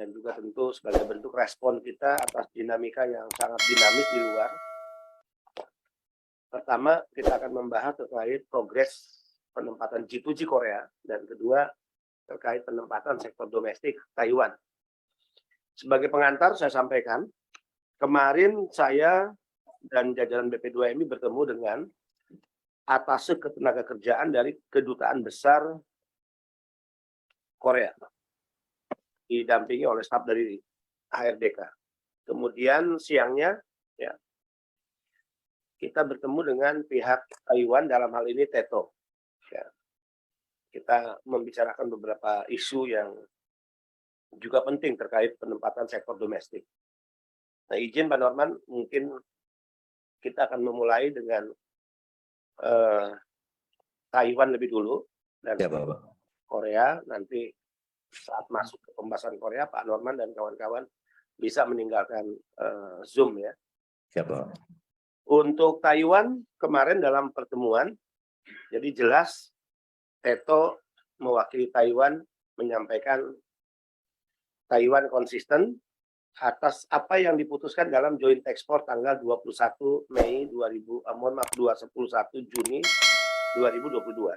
dan juga tentu sebagai bentuk respon kita atas dinamika yang sangat dinamis di luar. Pertama, kita akan membahas terkait progres penempatan G2G Korea, dan kedua terkait penempatan sektor domestik Taiwan. Sebagai pengantar saya sampaikan, kemarin saya dan jajaran BP2MI bertemu dengan atase ketenagakerjaan dari Kedutaan Besar Korea, didampingi oleh staf dari HRDK. Kemudian siangnya ya, kita bertemu dengan pihak Taiwan, dalam hal ini TETO. Ya. Kita membicarakan beberapa isu yang juga penting terkait penempatan sektor domestik. Nah, izin Pak Norman, mungkin kita akan memulai dengan Taiwan lebih dulu, dan ya, Bapak. Korea nanti saat masuk ke pembahasan Korea, Pak Norman dan kawan-kawan bisa meninggalkan Zoom ya. Ya, Bapak. Untuk Taiwan kemarin dalam pertemuan, jadi jelas TETO mewakili Taiwan menyampaikan Taiwan konsisten atas apa yang diputuskan dalam Joint Export tanggal 21 Juni 2022.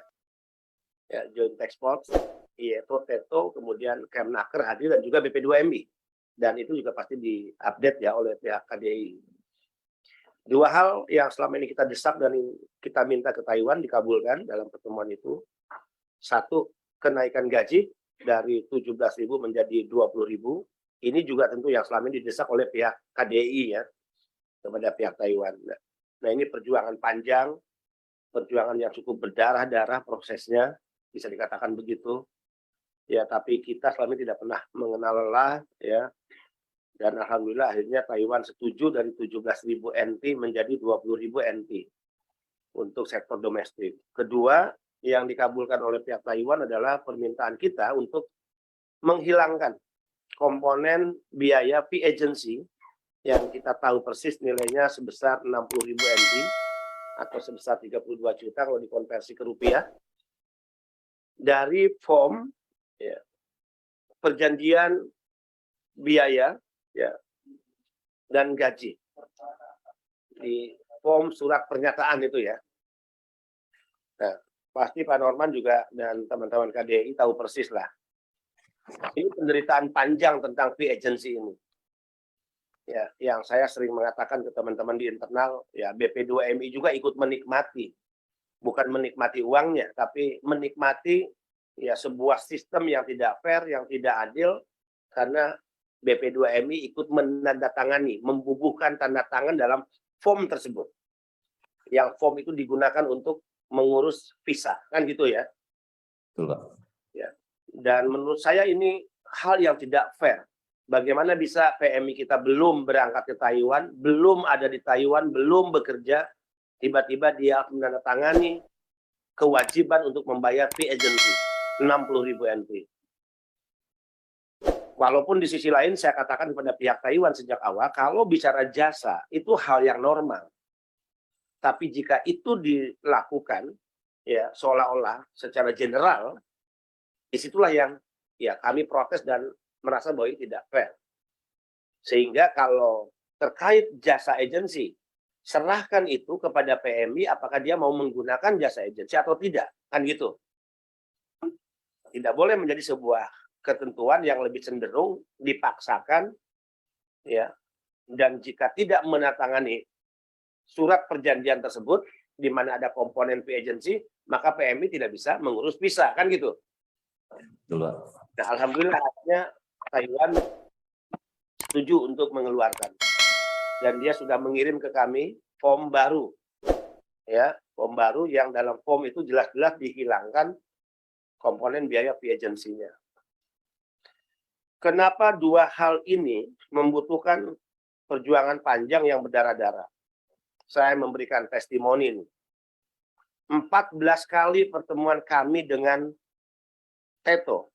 Ya, Joint Export, yaitu TETO, kemudian Kemnaker hadir dan juga BP2MI. Dan itu juga pasti diupdate ya oleh pihak KDI. Dua hal yang selama ini kita desak dan kita minta ke Taiwan dikabulkan dalam pertemuan itu. Satu, kenaikan gaji dari 17.000 menjadi 20.000. Ini juga tentu yang selama ini didesak oleh pihak KDI ya, kepada pihak Taiwan. Nah, ini perjuangan panjang, perjuangan yang cukup berdarah-darah prosesnya, bisa dikatakan begitu. Ya, tapi kita selama ini tidak pernah mengenal lelah ya. Dan alhamdulillah akhirnya Taiwan setuju dari 17.000 NT menjadi 20.000 NT untuk sektor domestik. Kedua, yang dikabulkan oleh pihak Taiwan adalah permintaan kita untuk menghilangkan komponen biaya fee agency yang kita tahu persis nilainya sebesar 60.000 NT atau sebesar 32 juta kalau dikonversi ke rupiah dari form ya, perjanjian biaya ya, dan gaji di form surat pernyataan itu ya. Nah, pasti Pak Norman juga dan teman-teman KDI tahu persis lah. Ini penderitaan panjang tentang fee agency ini. Ya, yang saya sering mengatakan ke teman-teman di internal, ya BP2MI juga ikut menikmati. Bukan menikmati uangnya, tapi menikmati ya sebuah sistem yang tidak fair, yang tidak adil, karena BP2MI ikut menandatangani, membubuhkan tanda tangan dalam form tersebut. Yang form itu digunakan untuk mengurus visa, kan gitu ya. Betul, Pak. Ya. Dan menurut saya ini hal yang tidak fair. Bagaimana bisa PMI kita belum berangkat ke Taiwan, belum ada di Taiwan, belum bekerja, tiba-tiba dia menandatangani kewajiban untuk membayar fee agency 60.000 NT. Walaupun di sisi lain saya katakan kepada pihak Taiwan sejak awal, kalau bicara jasa itu hal yang normal. Tapi jika itu dilakukan ya seolah-olah secara general, disitulah yang ya kami protes dan merasa bahwa ini tidak fair. Sehingga kalau terkait jasa agensi, serahkan itu kepada PMI apakah dia mau menggunakan jasa agensi atau tidak, kan gitu. Tidak boleh menjadi sebuah ketentuan yang lebih cenderung dipaksakan ya, dan jika tidak menandatangani surat perjanjian tersebut di mana ada komponen fee agency, maka PMI tidak bisa mengurus visa, kan gitu. Betul, Pak. Nah, alhamdulillah akhirnya Taiwan setuju untuk mengeluarkan, dan dia sudah mengirim ke kami form baru ya, form baru yang dalam form itu jelas-jelas dihilangkan komponen biaya fee agency-nya. Kenapa dua hal ini membutuhkan perjuangan panjang yang berdarah-darah? Saya memberikan testimoni ini. 14 kali pertemuan kami dengan TETO.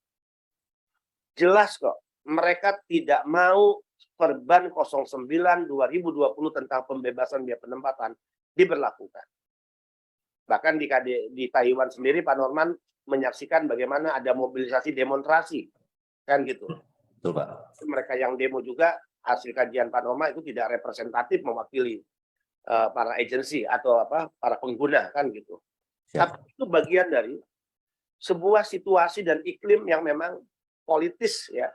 Jelas kok, mereka tidak mau Perban 09/2020 tentang pembebasan biaya penempatan diberlakukan. Bahkan di Taiwan sendiri Pak Norman menyaksikan bagaimana ada mobilisasi demonstrasi, kan gitu. Betul, Pak. Mereka yang demo juga hasil kajian Pak Norma itu tidak representatif mewakili para agensi atau para pengguna kan gitu. Siap. Tapi itu bagian dari sebuah situasi dan iklim yang memang politis ya.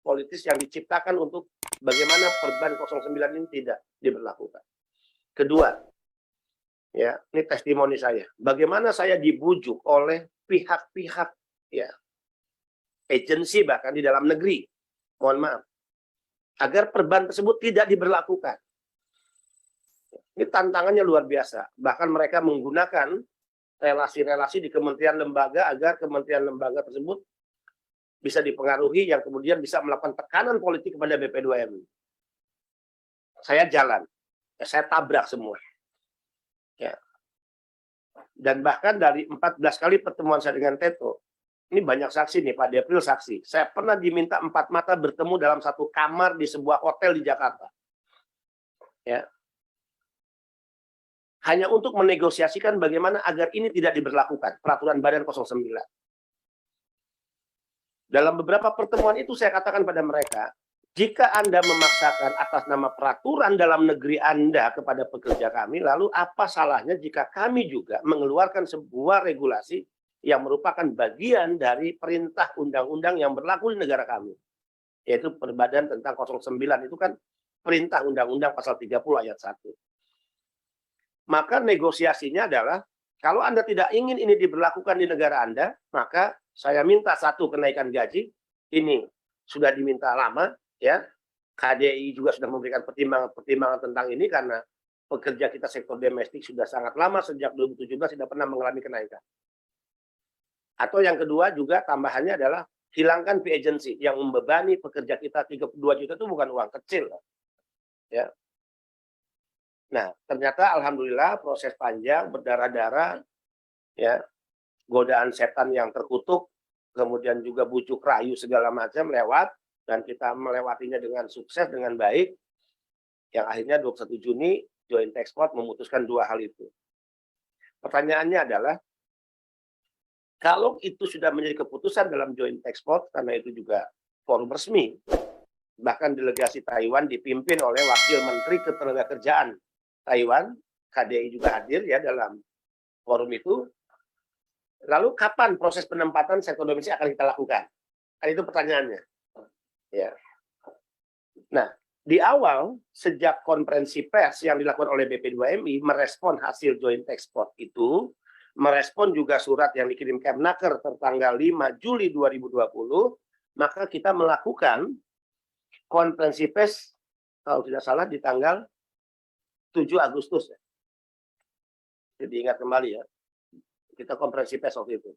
Politis yang diciptakan untuk bagaimana Perban 09 ini tidak diberlakukan. Kedua, ya, ini testimoni saya. Bagaimana saya dibujuk oleh pihak-pihak ya, agensi bahkan di dalam negeri. Mohon maaf. Agar Perban tersebut tidak diberlakukan. Ini tantangannya luar biasa. Bahkan mereka menggunakan relasi-relasi di kementerian lembaga agar kementerian lembaga tersebut bisa dipengaruhi yang kemudian bisa melakukan tekanan politik kepada BP2M. Saya jalan, ya, saya tabrak semua. Ya. Dan bahkan dari 14 kali pertemuan saya dengan Teto, ini banyak saksi nih, Pak Depril saksi. Saya pernah diminta 4 mata bertemu dalam satu kamar di sebuah hotel di Jakarta. Ya. Hanya untuk menegosiasikan bagaimana agar ini tidak diberlakukan, peraturan Badan 09. Dalam beberapa pertemuan itu saya katakan pada mereka, jika Anda memaksakan atas nama peraturan dalam negeri Anda kepada pekerja kami, lalu apa salahnya jika kami juga mengeluarkan sebuah regulasi yang merupakan bagian dari perintah undang-undang yang berlaku di negara kami. Yaitu Perbadan tentang 09 itu kan perintah undang-undang pasal 30 ayat 1. Maka negosiasinya adalah, kalau Anda tidak ingin ini diberlakukan di negara Anda, maka saya minta satu kenaikan gaji, ini sudah diminta lama, ya. KDI juga sudah memberikan pertimbangan tentang ini karena pekerja kita sektor domestik sudah sangat lama sejak 2017 tidak pernah mengalami kenaikan. Atau yang kedua juga tambahannya adalah hilangkan fee agency yang membebani pekerja kita 32 juta itu bukan uang kecil, ya. Nah, ternyata alhamdulillah proses panjang berdarah-darah, ya. Godaan setan yang terkutuk, kemudian juga bujuk rayu segala macam lewat, dan kita melewatinya dengan sukses, dengan baik, yang akhirnya 21 Juni Joint Task Force memutuskan 2 hal itu. Pertanyaannya adalah, kalau itu sudah menjadi keputusan dalam Joint Task Force, karena itu juga forum resmi, bahkan delegasi Taiwan dipimpin oleh Wakil Menteri Ketenagakerjaan Taiwan, KDI juga hadir ya dalam forum itu. Lalu kapan proses penempatan sektor domestik akan kita lakukan? Kan itu pertanyaannya. Ya. Nah, di awal sejak konferensi pers yang dilakukan oleh BP2MI merespon hasil Joint Task Force itu, merespon juga surat yang dikirim Kemnaker tertanggal 5 Juli 2020, maka kita melakukan konferensi pers kalau tidak salah di tanggal 7 Agustus. Jadi ingat kembali ya. Kita konferensi pers waktu itu.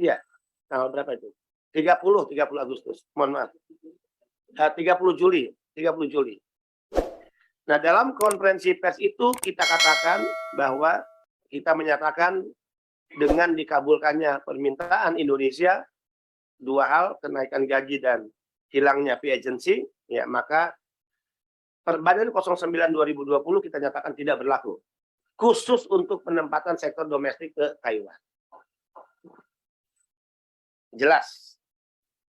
Iya, tanggal berapa itu? 30 Agustus. Mohon maaf. 30 Juli. Nah, dalam konferensi pers itu kita katakan bahwa kita menyatakan dengan dikabulkannya permintaan Indonesia 2 hal, kenaikan gaji dan hilangnya fee agency, ya maka Perbadan 09 2020 kita nyatakan tidak berlaku. Khusus untuk penempatan sektor domestik ke Taiwan. Jelas.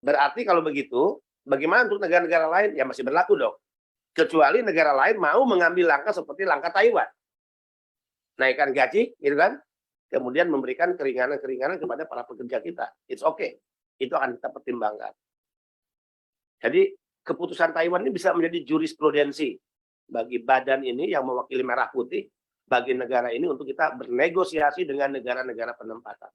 Berarti kalau begitu, bagaimana untuk negara-negara lain? Ya masih berlaku dong. Kecuali negara lain mau mengambil langkah seperti langkah Taiwan. Naikkan gaji, gitu kan? Kemudian memberikan keringanan-keringanan kepada para pekerja kita. It's okay. Itu akan kita pertimbangkan. Jadi keputusan Taiwan ini bisa menjadi jurisprudensi bagi badan ini yang mewakili merah putih, bagi negara ini untuk kita bernegosiasi dengan negara-negara penempatan.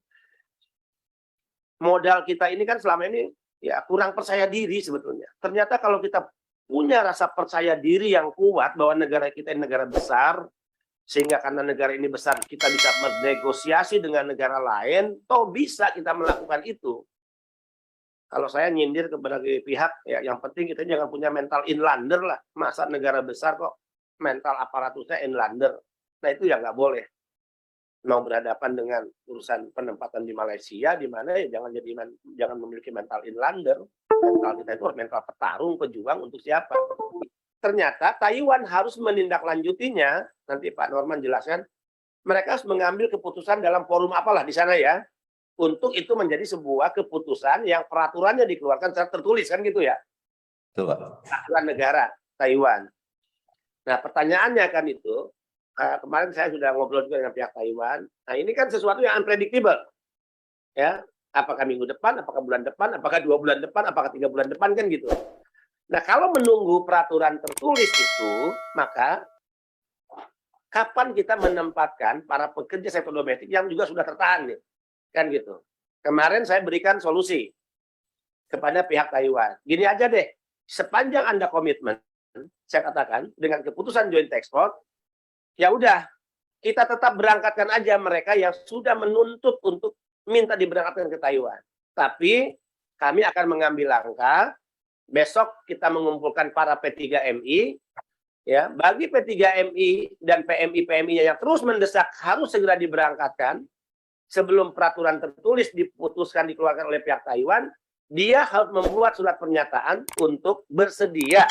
Modal kita ini kan selama ini ya kurang percaya diri sebetulnya. Ternyata kalau kita punya rasa percaya diri yang kuat bahwa negara kita ini negara besar, sehingga karena negara ini besar kita bisa bernegosiasi dengan negara lain, toh bisa kita melakukan itu. Kalau saya nyindir kepada pihak, ya yang penting kita jangan punya mental inlander lah. Masa negara besar kok mental aparatusnya inlander. Nah itu ya nggak boleh. Mau berhadapan dengan urusan penempatan di Malaysia, di mana ya jangan memiliki mental inlander. Mental kita itu mental petarung, pejuang untuk siapa? Ternyata Taiwan harus menindaklanjutinya. Nanti Pak Norman jelaskan. Mereka harus mengambil keputusan dalam forum apalah di sana ya. untuk itu menjadi sebuah keputusan yang peraturannya dikeluarkan secara tertulis, kan gitu ya, Betul, Pak. peraturan negara Taiwan. Nah, pertanyaannya kan itu, kemarin saya sudah ngobrol juga dengan pihak Taiwan. Nah, ini kan sesuatu yang unpredictable, ya. Apakah minggu depan, apakah bulan depan, apakah 2 bulan depan, apakah 3 bulan depan, kan gitu. Nah, kalau menunggu peraturan tertulis itu, maka kapan kita menempatkan para pekerja sektor domestik yang juga sudah tertahan nih, kan gitu. Kemarin saya berikan solusi kepada pihak Taiwan. Gini aja deh, sepanjang Anda komitmen, saya katakan dengan keputusan joint export, ya udah kita tetap berangkatkan aja mereka yang sudah menuntut untuk minta diberangkatkan ke Taiwan. Tapi kami akan mengambil langkah, besok kita mengumpulkan para P3MI, ya, bagi P3MI dan PMI-PMI-nya yang terus mendesak harus segera diberangkatkan sebelum peraturan tertulis diputuskan dikeluarkan oleh pihak Taiwan, dia harus membuat surat pernyataan untuk bersedia.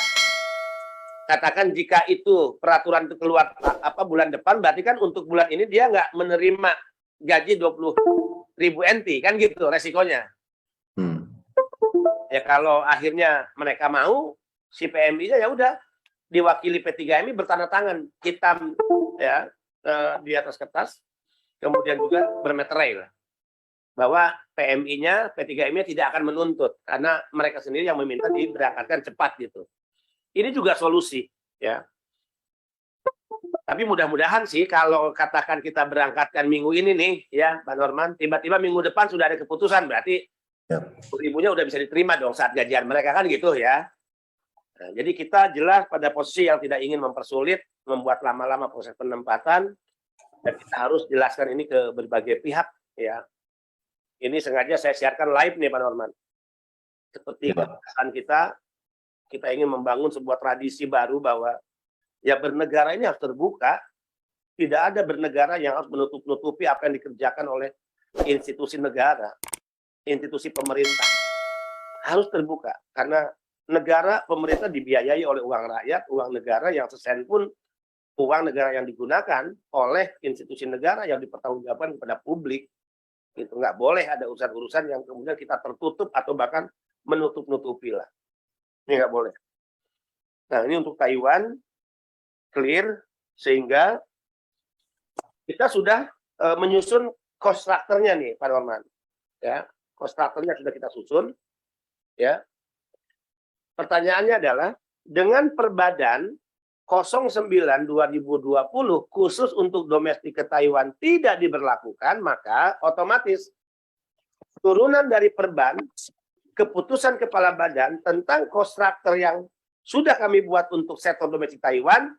Katakan jika itu peraturan itu keluar bulan depan, berarti kan untuk bulan ini dia nggak menerima gaji 20.000 NT, kan gitu resikonya. Ya kalau akhirnya mereka mau, si PMI-nya ya udah diwakili P3MI bertanda tangan hitam ya di atas kertas, kemudian juga bermeterai lah bahwa PMI-nya, P3MI-nya tidak akan menuntut karena mereka sendiri yang meminta diberangkatkan cepat gitu. Ini juga solusi ya. Tapi mudah-mudahan sih kalau katakan kita berangkatkan minggu ini nih ya Pak Norman, tiba-tiba minggu depan sudah ada keputusan, berarti ribunya udah bisa diterima dong saat gajian mereka, kan gitu ya. Nah, jadi kita jelas pada posisi yang tidak ingin mempersulit, membuat lama-lama proses penempatan, dan kita harus jelaskan ini ke berbagai pihak ya. Ini sengaja saya siarkan live nih Pak Norman. Seperti kebiasaan kita ingin membangun sebuah tradisi baru bahwa ya bernegara ini harus terbuka. Tidak ada bernegara yang harus menutup-nutupi apa yang dikerjakan oleh institusi negara, institusi pemerintah. Harus terbuka karena negara, pemerintah dibiayai oleh uang rakyat, uang negara yang sesen pun uang negara yang digunakan oleh institusi negara yang dipertanggungjawabkan kepada publik. Itu nggak boleh ada urusan-urusan yang kemudian kita tertutup atau bahkan menutup-nutupi lah. Ini nggak boleh. Nah, ini untuk Taiwan clear, sehingga kita sudah menyusun cost structure-nya nih Pak Norman. Ya, cost structure-nya sudah kita susun. Ya. Pertanyaannya adalah dengan Perbadan 09/2020 khusus untuk domestik ke Taiwan tidak diberlakukan, maka otomatis turunan dari Perban, keputusan Kepala Badan tentang cost structure yang sudah kami buat untuk sektor domestik Taiwan,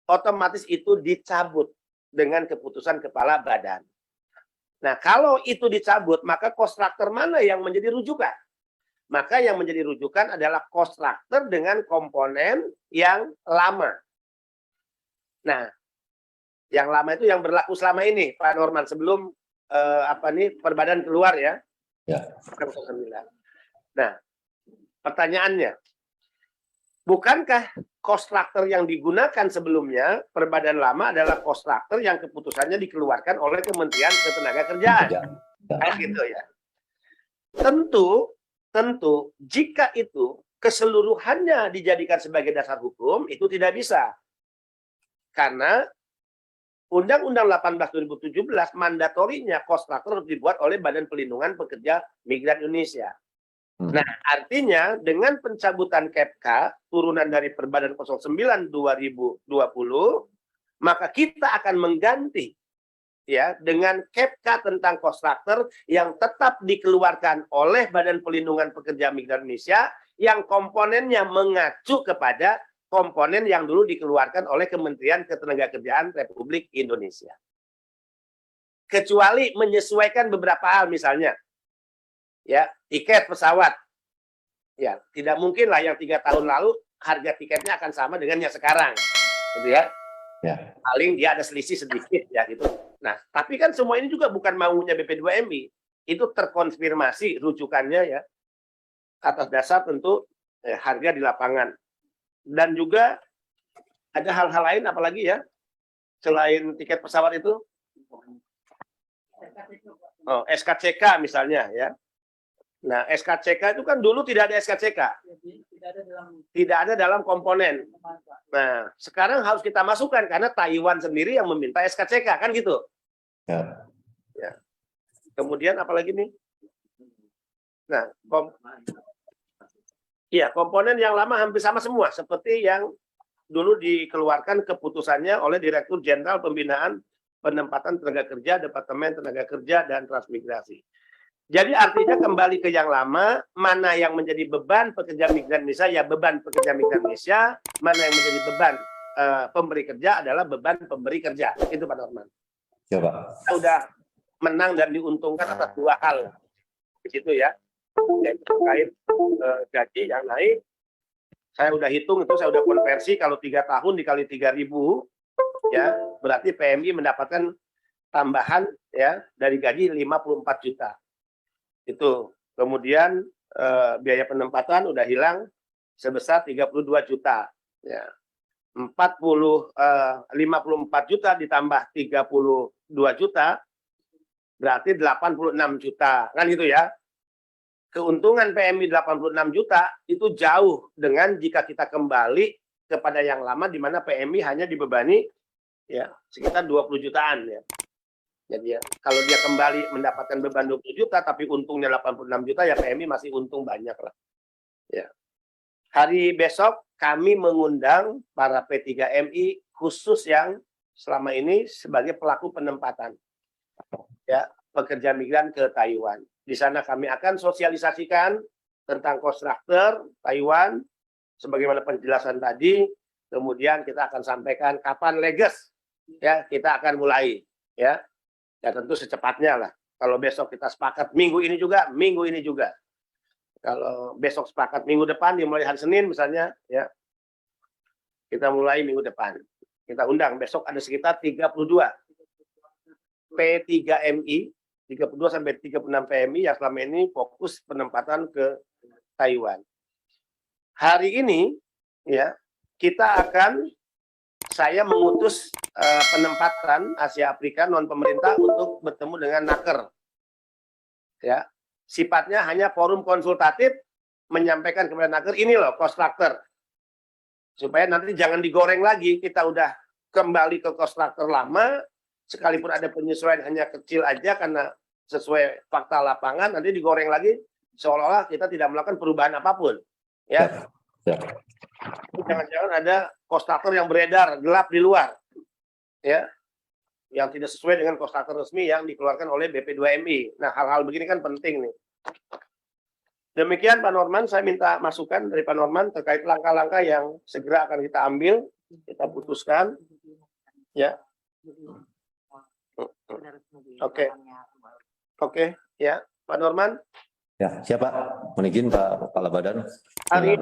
otomatis itu dicabut dengan keputusan Kepala Badan. Nah, kalau itu dicabut, maka cost structure mana yang menjadi rujukan? Maka yang menjadi rujukan adalah cost structure dengan komponen yang lama. Nah, yang lama itu yang berlaku selama ini, Pak Norman, sebelum Perbadan keluar ya. Ya. Nah, pertanyaannya, bukankah cost structure yang digunakan sebelumnya Perbadan lama adalah cost structure yang keputusannya dikeluarkan oleh Kementerian Ketenagakerjaan? Kayak gitu ya. Tentu jika itu keseluruhannya dijadikan sebagai dasar hukum, itu tidak bisa. Karena Undang-Undang 18 2017 mandatorinya cost structure harus dibuat oleh Badan Pelindungan Pekerja Migran Indonesia. Nah, artinya dengan pencabutan KEPK turunan dari Perbadan 09/2020, maka kita akan mengganti ya dengan KEPK tentang cost structure yang tetap dikeluarkan oleh Badan Pelindungan Pekerja Migran Indonesia yang komponennya mengacu kepada komponen yang dulu dikeluarkan oleh Kementerian Ketenagakerjaan Republik Indonesia. Kecuali menyesuaikan beberapa hal, misalnya ya tiket pesawat. Ya, tidak mungkin lah yang 3 tahun lalu harga tiketnya akan sama dengan yang sekarang. Gitu ya. Ya. Paling dia ada selisih sedikit ya gitu. Nah, tapi kan semua ini juga bukan maunya BP2MI. Itu terkonfirmasi rujukannya ya atas dasar tentu harga di lapangan. Dan juga ada hal-hal lain apalagi ya selain tiket pesawat itu. SKCK misalnya ya. Nah, SKCK itu kan dulu tidak ada SKCK. Tidak ada dalam komponen. Nah, sekarang harus kita masukkan karena Taiwan sendiri yang meminta SKCK kan gitu. Ya. Ya. Kemudian apalagi nih? Nah, komponen yang lama hampir sama semua seperti yang dulu dikeluarkan keputusannya oleh Direktur Jenderal Pembinaan Penempatan Tenaga Kerja, Departemen Tenaga Kerja dan Transmigrasi. Jadi artinya kembali ke yang lama, mana yang menjadi beban pekerja migran Indonesia, ya beban pekerja migran Indonesia, mana yang menjadi beban pemberi kerja adalah beban pemberi kerja. Itu Pak Norman. Ya, Pak. Kita udah menang dan diuntungkan atas dua hal. Di situ ya, yaitu terkait gaji yang naik. Saya udah hitung itu, saya udah konversi kalau 3 tahun dikali 3.000, ya berarti PMI mendapatkan tambahan ya dari gaji 54 juta. Itu kemudian biaya penempatan udah hilang sebesar 32 juta ya. 54 juta ditambah 32 juta berarti 86 juta kan gitu ya. Keuntungan PMI 86 juta itu jauh dengan jika kita kembali kepada yang lama di mana PMI hanya dibebani ya sekitar 20 jutaan ya. Jadi ya, kalau dia kembali mendapatkan beban 20 juta tapi untungnya 86 juta ya PMI masih untung banyak lah. Ya. Hari besok kami mengundang para P3MI khusus yang selama ini sebagai pelaku penempatan ya pekerja migran ke Taiwan. Di sana kami akan sosialisasikan tentang kontraktor Taiwan sebagaimana penjelasan tadi. Kemudian kita akan sampaikan kapan leges ya kita akan mulai ya. Ya tentu secepatnya lah. Kalau besok kita sepakat minggu ini juga. Kalau besok sepakat minggu depan dimulai hari Senin misalnya ya. Kita mulai minggu depan. Kita undang besok ada sekitar 32 P3MI, 32 sampai 36 PMI yang selama ini fokus penempatan ke Taiwan. Hari ini ya kita akan saya mengutus penempatan Asia Afrika non pemerintah untuk bertemu dengan Naker. Ya, sifatnya hanya forum konsultatif menyampaikan kepada Naker ini loh kontraktor. Supaya nanti jangan digoreng lagi, kita udah kembali ke kontraktor lama, sekalipun ada penyesuaian hanya kecil aja karena sesuai fakta lapangan, nanti digoreng lagi seolah-olah kita tidak melakukan perubahan apapun. Ya. Jangan-jangan ada kontraktor yang beredar gelap di luar ya yang tidak sesuai dengan kontraktor resmi yang dikeluarkan oleh BP2MI. Nah, hal-hal begini kan penting nih. Demikian Pak Norman, saya minta masukan dari Pak Norman terkait langkah-langkah yang segera akan kita ambil, kita putuskan ya. Oke, ya Pak Norman. Ya, siapa? Mohon izin Pak Kepala Badan. Hari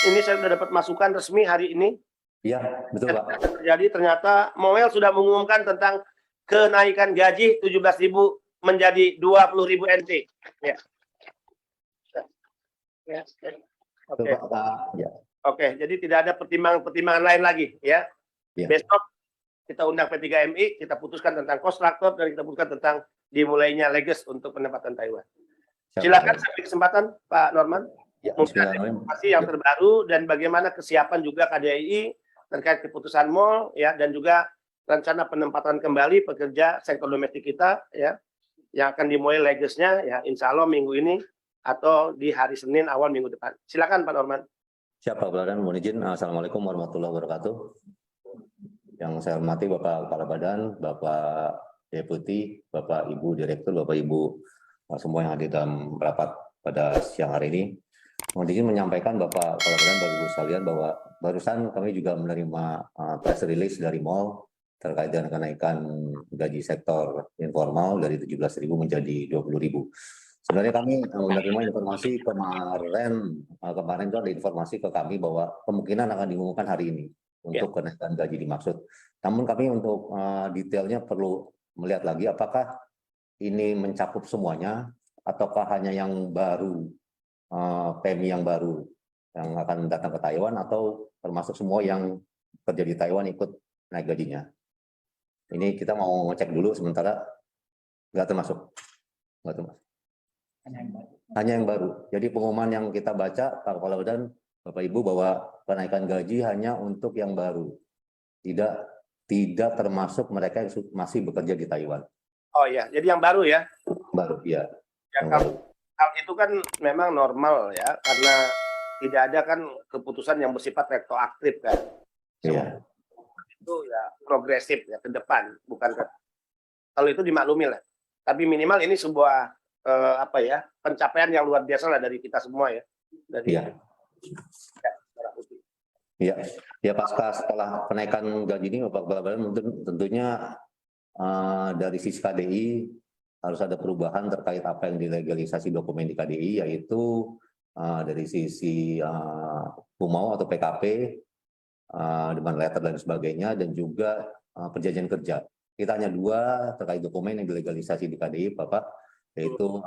ini saya sudah dapat masukan resmi hari ini. Iya, betul Pak. Jadi ternyata Moel sudah mengumumkan tentang kenaikan gaji 17.000 menjadi 20.000 NT. Ya. Oke. Ya. Oke, jadi tidak ada pertimbangan lain lagi ya. Ya. Besok kita undang P3MI, kita putuskan tentang kontraktor dan kita putuskan tentang dimulainya leges untuk penempatan Taiwan. Silakan sampai kesempatan Pak Norman. Ya, mungkin ada informasi yang terbaru dan bagaimana kesiapan juga KDI terkait keputusan MOL ya dan juga rencana penempatan kembali pekerja sektor domestik kita ya yang akan dimulai legesnya ya insya Allah minggu ini atau di hari Senin awal minggu depan. Silakan Pak Norman. Siapa Badan, mohon izin. Assalamualaikum warahmatullahi wabarakatuh. Yang saya hormati Bapak Kepala Badan, Bapak Deputi, Bapak Ibu Direktur, Bapak Ibu semua yang hadir dalam rapat pada siang hari ini. Mohon izin menyampaikan Bapak Kepala Badan, Bapak Ibu sekalian bahwa barusan kami juga menerima press release dari MOL terkait dengan kenaikan gaji sektor informal dari 17.000 menjadi 20.000. Sebenarnya kami menerima informasi kemarin itu ada informasi ke kami bahwa kemungkinan akan diumumkan hari ini untuk kenaikan gaji dimaksud. Namun kami untuk detailnya perlu melihat lagi apakah ini mencakup semuanya ataukah hanya yang baru, PMI yang baru yang akan datang ke Taiwan atau termasuk semua yang kerja di Taiwan ikut naik gajinya. Ini kita mau ngecek dulu sementara nggak termasuk. Nggak termasuk. Hanya yang baru. Jadi pengumuman yang kita baca, Pak Kepala Badan, Bapak Ibu, bahwa kenaikan gaji hanya untuk yang baru. Tidak termasuk mereka yang masih bekerja di Taiwan. Oh ya, jadi yang baru ya. Baru, ya. Ya, hal itu kan memang normal ya, karena tidak ada kan keputusan yang bersifat retroaktif kan. Iya. Itu ya progresif ya ke depan, bukan ke, kalau itu dimaklumi lah. Tapi minimal ini sebuah pencapaian yang luar biasa lah dari kita semua ya. Dari Iya. Ya pasca setelah kenaikan gaji ini Bapak Kepala Badan tentunya dari sisi KDI harus ada perubahan terkait apa yang dilegalisasi dokumen di KDI, yaitu dari sisi PUMAU atau PKP, demand letter dan sebagainya, dan juga perjanjian kerja. Kita hanya 2 terkait dokumen yang dilegalisasi di KDI, Bapak, yaitu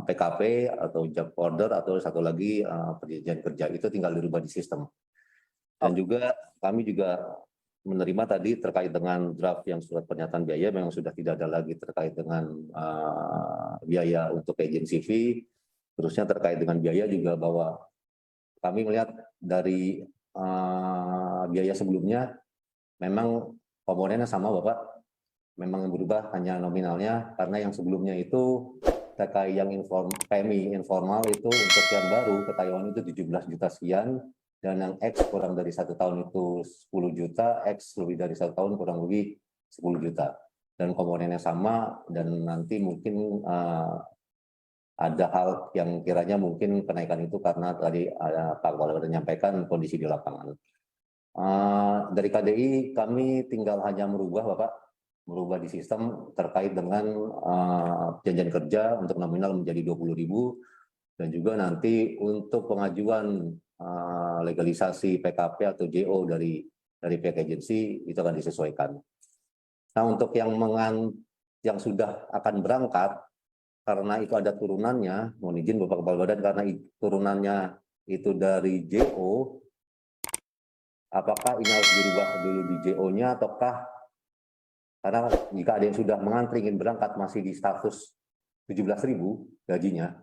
PKP atau job order, atau satu lagi perjanjian kerja. Itu tinggal dirubah di sistem. Dan juga kami juga menerima tadi terkait dengan draft yang surat pernyataan biaya, memang sudah tidak ada lagi terkait dengan biaya untuk agency fee. Terusnya terkait dengan biaya juga, bahwa kami melihat dari biaya sebelumnya memang komponennya sama Bapak, memang yang berubah hanya nominalnya, karena yang sebelumnya itu terkait yang PMI informal itu untuk yang baru ke Taiwan itu 17 juta sekian, dan yang X kurang dari 1 tahun itu 10 juta, X lebih dari 1 tahun kurang lebih 10 juta. Dan komponennya sama, dan nanti mungkin ada hal yang kiranya mungkin kenaikan itu karena tadi Pak Kepala Badan menyampaikan kondisi di lapangan. Dari KDI kami tinggal hanya merubah di sistem terkait dengan perjanjian kerja untuk nominal menjadi 20.000, dan juga nanti untuk pengajuan legalisasi PKP atau JO dari pihak agensi itu akan disesuaikan. Nah, untuk yang sudah akan berangkat, karena itu ada turunannya, mohon izin Bapak Kepala Badan, karena turunannya itu dari JO, apakah ini harus dirubah dulu di JO-nya, ataukah karena jika ada yang sudah mengantri ingin berangkat masih di status 17.000 gajinya,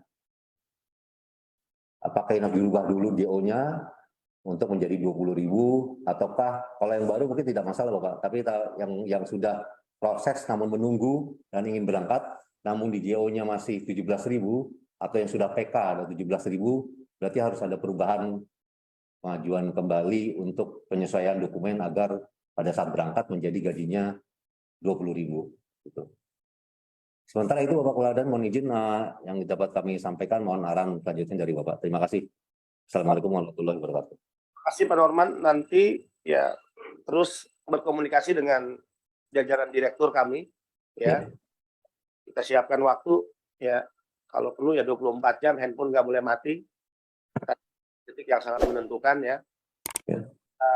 apakah ini harus dirubah dulu JO-nya untuk menjadi 20.000, ataukah kalau yang baru mungkin tidak masalah Bapak, tapi yang sudah proses namun menunggu dan ingin berangkat, namun di JO-nya masih 17.000, atau yang sudah PK ada 17.000, berarti harus ada perubahan pengajuan kembali untuk penyesuaian dokumen agar pada saat berangkat menjadi gajinya 20.000. Gitu. Sementara itu Bapak Kepala Badan, mohon izin yang dapat kami sampaikan, mohon arahan selanjutnya dari Bapak. Terima kasih. Assalamualaikum warahmatullahi wabarakatuh. Terima kasih Pak Norman. Nanti ya terus berkomunikasi dengan jajaran direktur kami ya. Kita siapkan waktu ya, kalau perlu ya 24 jam handphone nggak boleh mati. Titik yang sangat menentukan ya. Kita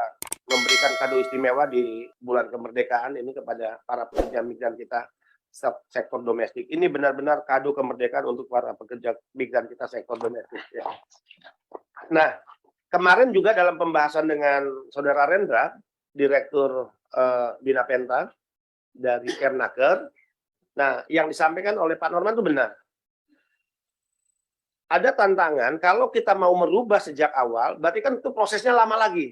memberikan kado istimewa di bulan kemerdekaan ini kepada para pekerja migran kita sektor domestik. Ini benar-benar kado kemerdekaan untuk para pekerja migran kita sektor domestik ya. Nah, kemarin juga dalam pembahasan dengan Saudara Rendra, Direktur Bina Penta dari Kemnaker, nah yang disampaikan oleh Pak Norman itu benar. Ada tantangan kalau kita mau merubah sejak awal, berarti kan itu prosesnya lama lagi.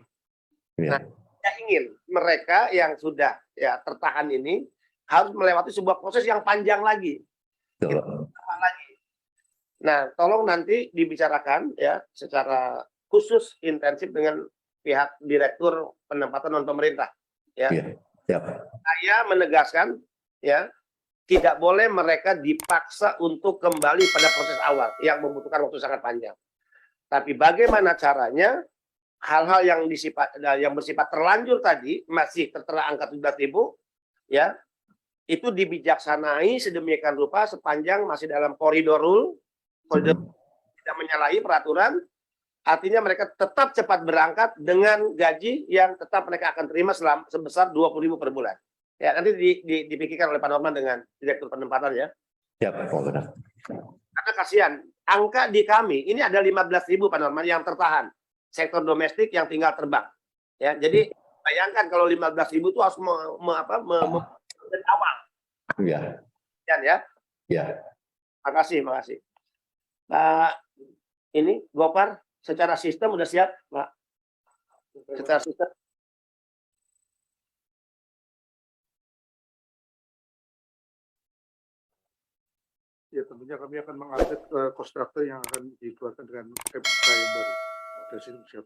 Nah, saya ingin mereka yang sudah ya tertahan ini harus melewati sebuah proses yang panjang lagi. Nah, tolong nanti dibicarakan ya secara khusus intensif dengan pihak Direktur Penempatan Non Pemerintah. Ya. Saya menegaskan ya, tidak boleh mereka dipaksa untuk kembali pada proses awal yang membutuhkan waktu sangat panjang. Tapi bagaimana caranya hal-hal yang bersifat terlanjur tadi masih tertera angka 17.000 ya, itu dibijaksanai sedemikian rupa sepanjang masih dalam koridor tidak menyalahi peraturan, artinya mereka tetap cepat berangkat dengan gaji yang tetap mereka akan terima sebesar 20.000 per bulan. Ya, nanti dipikirkan oleh Pak Norman dengan Direktur Penempatan ya. Ya, Pak Norman. Karena kasihan, angka di kami ini ada 15.000 Pak Norman yang tertahan, sektor domestik yang tinggal terbang. Ya, jadi bayangkan kalau 15.000 itu harus dari awal. Iya. Sekian ya. Ya, Makasih, makasih. Pak, ini Gopar secara sistem udah siap, Pak. Secara sistem. Ya, tentunya kami akan mengupdate cost structure yang akan dikeluarkan dengan KPK yang baru. Dari situ siap.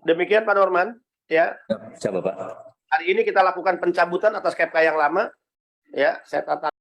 Demikian Pak Norman, ya. siap Bapak. Hari ini kita lakukan pencabutan atas KPK yang lama, ya. Saya tata